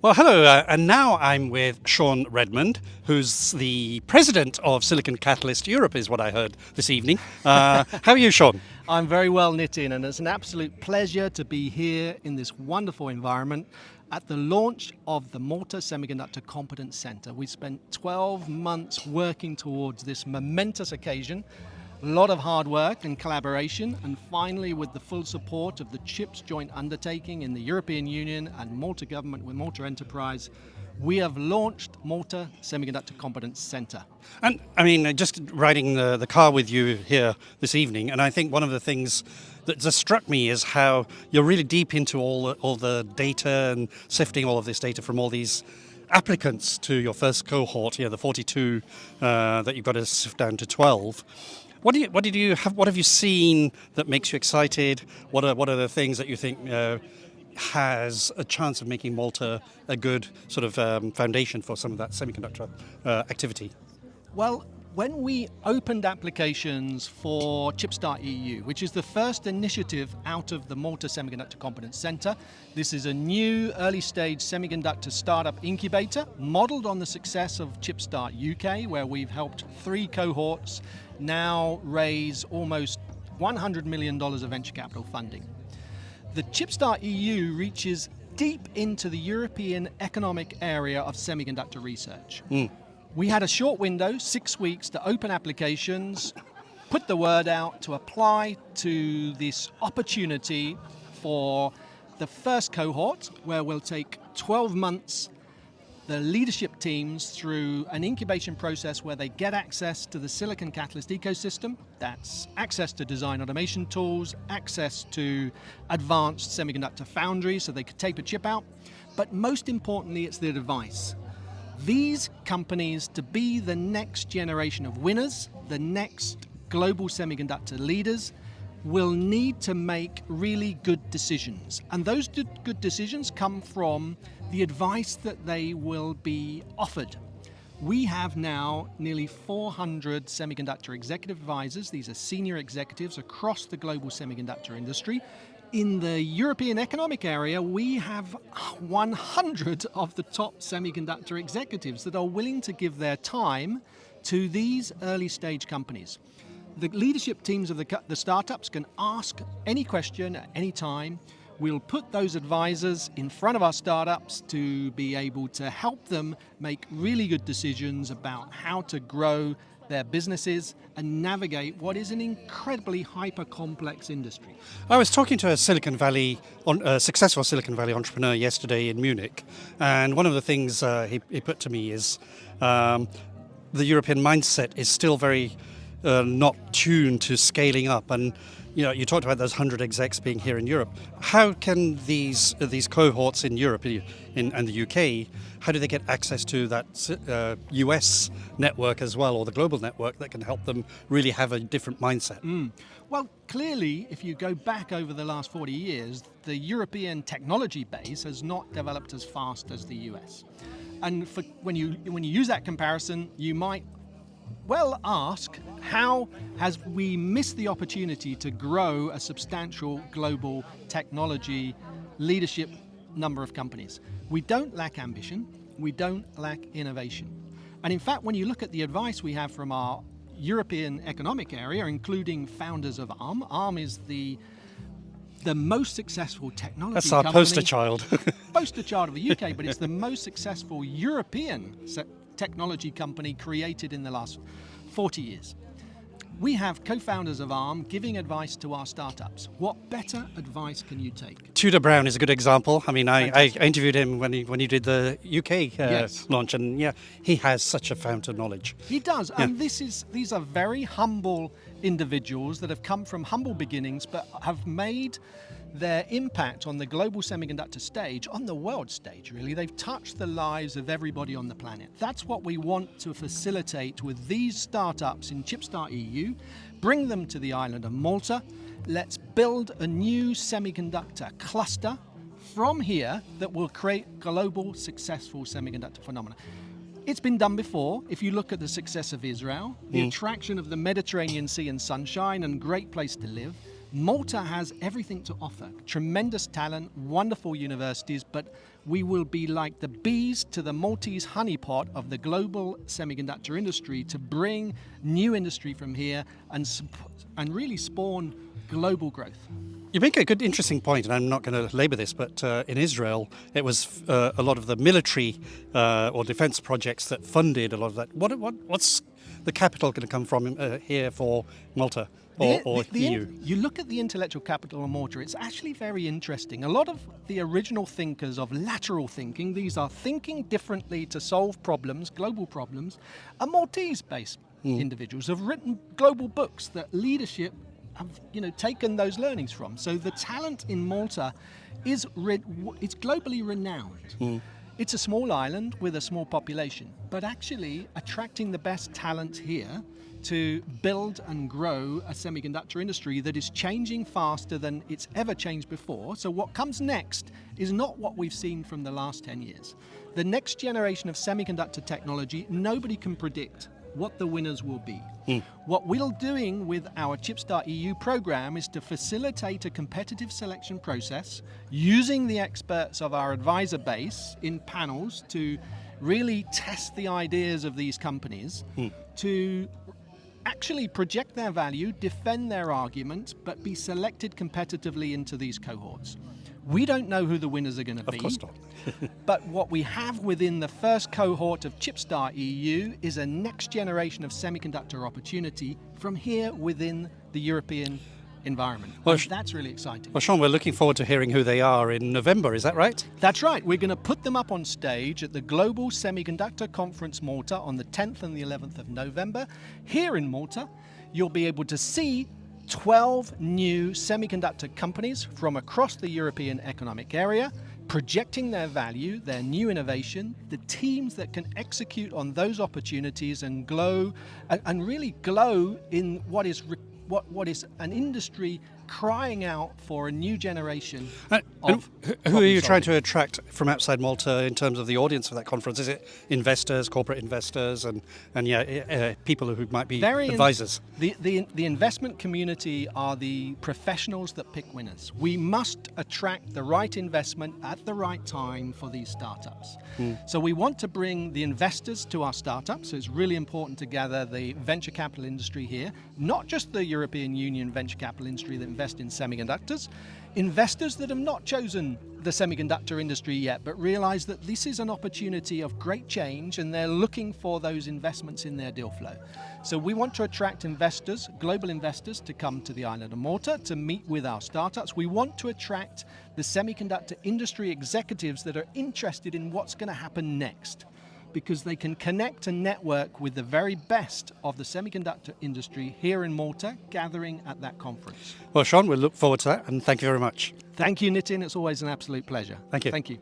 Well, hello, and now I'm with Sean Redmond, who's the president of Silicon Catalyst Europe, is what I heard this evening. How are you, Sean? I'm very well, Nitin, and it's an absolute pleasure to be here in this wonderful environment at the launch of the Malta Semiconductor Competence Center. We spent 12 months working towards this momentous occasion. A lot of hard work and collaboration, and finally with the full support of the CHIPS joint undertaking in the European Union and Malta government with Malta Enterprise, we have launched Malta Semiconductor Competence Center. And I mean, just riding the car with you here this evening, and I think one of the things that just struck me is how you're really deep into all the data and sifting all of this data from all these applicants to your first cohort, the 42 that you've got to sift down to 12. What have you seen that makes you excited? What are the things that you think has a chance of making Malta a good sort of foundation for some of that semiconductor activity? Well, when we opened applications for ChipStart EU, which is the first initiative out of the Malta Semiconductor Competence Center, this is a new early-stage semiconductor startup incubator modeled on the success of ChipStart UK, where we've helped 3 cohorts now raise almost $100 million of venture capital funding. The ChipStart EU reaches deep into the European economic area of semiconductor research. We had a short window, 6 weeks, to open applications, put the word out to apply to this opportunity for the first cohort, where we'll take 12 months the leadership teams through an incubation process where they get access to the Silicon Catalyst ecosystem. That's access to design automation tools, access to advanced semiconductor foundries so they could tape a chip out. But most importantly, it's their advice. These companies, to be the next generation of winners, the next global semiconductor leaders, will need to make really good decisions. And those good decisions come from the advice that they will be offered. We have now nearly 400 semiconductor executive advisors. These are senior executives across the global semiconductor industry. In the European economic area, we have 100 of the top semiconductor executives that are willing to give their time to these early stage companies. The leadership teams of the startups can ask any question at any time. We'll put those advisors in front of our startups to be able to help them make really good decisions about how to grow their businesses and navigate what is an incredibly hyper-complex industry. I was talking to a successful Silicon Valley entrepreneur yesterday in Munich, and one of the things he put to me is the European mindset is still very not tuned to scaling up. And you talked about those 100 execs being here in Europe. How can these cohorts in Europe and the UK, how do they get access to that US network as well, or the global network that can help them really have a different mindset? Well, clearly, if you go back over the last 40 years, the European technology base has not developed as fast as the US. And when you use that comparison, you might well ask, how has we missed the opportunity to grow a substantial global technology leadership number of companies? We don't lack ambition, we don't lack innovation. And in fact, when you look at the advice we have from our European economic area, including founders of ARM is the most successful technology That's our company. poster child. Poster child of the UK, but it's the most successful European technology company created in the last 40 years. We have co-founders of ARM giving advice to our startups. What better advice can you take? Tudor Brown is a good example. I mean, I interviewed him when he did the UK launch, and he has such a fount of knowledge. He does, and these are very humble individuals that have come from humble beginnings, but have made their impact on the global semiconductor stage, on the world stage really. They've touched the lives of everybody on the planet. That's what we want to facilitate with these startups in ChipStart EU. Bring them to the island of Malta. Let's build a new semiconductor cluster from here that will create global successful semiconductor phenomena. It's been done before. If you look at the success of Israel, the attraction of the Mediterranean Sea and sunshine and great place to live, Malta has everything to offer. Tremendous talent, wonderful universities, but we will be like the bees to the Maltese honeypot of the global semiconductor industry to bring new industry from here and really spawn global growth. You make a good, interesting point, and I'm not going to labour this, but in Israel, it was a lot of the military or defence projects that funded a lot of that. What's the capital going to come from here for Malta or EU? You look at the intellectual capital of Malta, it's actually very interesting. A lot of the original thinkers of lateral thinking, these are thinking differently to solve problems, global problems, are Maltese-based individuals who have written global books that leadership have taken those learnings from. So the talent in Malta it's globally renowned. It's a small island with a small population, but actually attracting the best talent here to build and grow a semiconductor industry that is changing faster than it's ever changed before. So what comes next is not what we've seen from the last 10 years. The next generation of semiconductor technology, nobody can predict what the winners will be. What we're doing with our ChipStart EU program is to facilitate a competitive selection process using the experts of our advisor base in panels to really test the ideas of these companies to actually project their value, defend their argument, but be selected competitively into these cohorts. We don't know who the winners are going to be. Of course not. But what we have within the first cohort of ChipStart EU is a next generation of semiconductor opportunity from here within the European environment. Well, that's really exciting. Well, Sean, we're looking forward to hearing who they are in November, is that right? That's right. We're going to put them up on stage at the Global Semiconductor Conference Malta on the 10th and the 11th of November. Here in Malta, you'll be able to see 12 new semiconductor companies from across the European Economic Area, projecting their value, their new innovation, the teams that can execute on those opportunities and really glow in what is an industry crying out for a new generation of who are you trying to attract from outside Malta in terms of the audience for that conference? Is it investors, corporate investors, and people who might be advisors? The investment community are the professionals that pick winners. We must attract the right investment at the right time for these startups. So we want to bring the investors to our startups. So it's really important to gather the venture capital industry here, not just the European Union venture capital industry that invest in semiconductors, investors that have not chosen the semiconductor industry yet, but realize that this is an opportunity of great change and they're looking for those investments in their deal flow. So we want to attract investors, global investors, to come to the island of Malta to meet with our startups. We want to attract the semiconductor industry executives that are interested in what's going to happen next, because they can connect and network with the very best of the semiconductor industry here in Malta, gathering at that conference. Well, Sean, we'll look forward to that, and thank you very much. Thank you, Nitin. It's always an absolute pleasure. Thank you. Thank you.